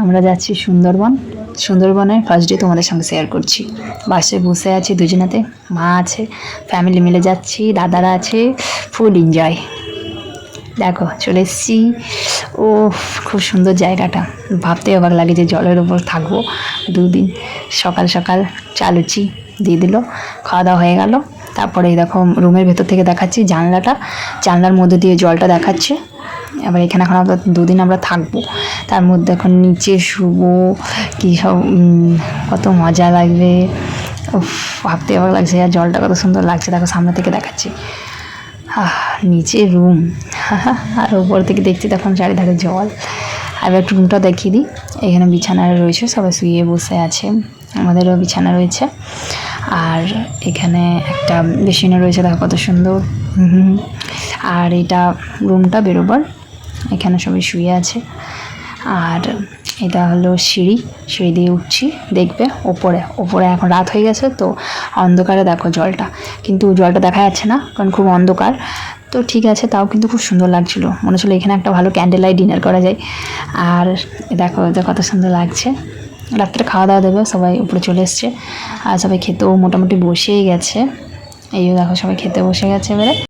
আমরা যাচ্ছি সুন্দরবন। সুন্দরবনের ফার্স্ট ডে তোমাদের সঙ্গে শেয়ার করছি। বাসে বসে আছি দুজনাতে, মা আছে, ফ্যামিলি মিলে যাচ্ছি, দাদারা আছে, ফুল এনজয়। দেখো চলে এসেছি। ও খুব সুন্দর জায়গাটা, ভাবতে অবাক লাগে যে জলের ওপর থাকবো 2 দিন। সকাল সকাল চা লুচি দিয়ে দিল, খাওয়া দাওয়া হয়ে গেল। তারপরে এই দেখো রুমের ভেতর থেকে দেখাচ্ছি জানলাটা, জানলার মধ্যে দিয়ে জলটা দেখাচ্ছে। এবার এখানে এখন আমরা 2 দিন আমরা থাকবো, তার মধ্যে এখন নিচে শুবো, কী সব কত মজা লাগবে। উফ, ভাবতে অবাক লাগছে, আর জলটা কত সুন্দর লাগছে দেখো, সামনে থেকে দেখাচ্ছি। নিচে রুম, আর উপর থেকে দেখছি তখন চারিধারে জল। এবার রুমটা দেখিয়ে দিই। এখানে বিছানা রয়েছে, সবাই শুয়ে বসে আছে, আমাদেরও বিছানা রয়েছে। আর এখানে একটা বেসিনও রয়েছে, দেখো কত সুন্দর। আর এটা রুমটা বেরোবার, এখানে সবাই শুয়ে আছে। আর এটা হলো সিঁড়ি, সিঁড়ি দিয়ে উঠছি, দেখবে ওপরে ওপরে এখন রাত হয়ে গেছে তো অন্ধকারে দেখো জলটা, কিন্তু জলটা দেখা যাচ্ছে না কারণ খুব অন্ধকার। তো ঠিক আছে, তাও কিন্তু খুব সুন্দর লাগছিলো, মনে হচ্ছিলো এখানে একটা ভালো ক্যান্ডেল লাইট ডিনার করা যায়। আর দেখো এটা কত সুন্দর লাগছে। রাত্রে খাওয়া দাওয়া দেবে, সবাই উপরে চলে এসছে, আর সবাই খেতেও মোটামুটি বসেই গেছে। এই দেখো সবাই খেতে বসে গেছে এবারে।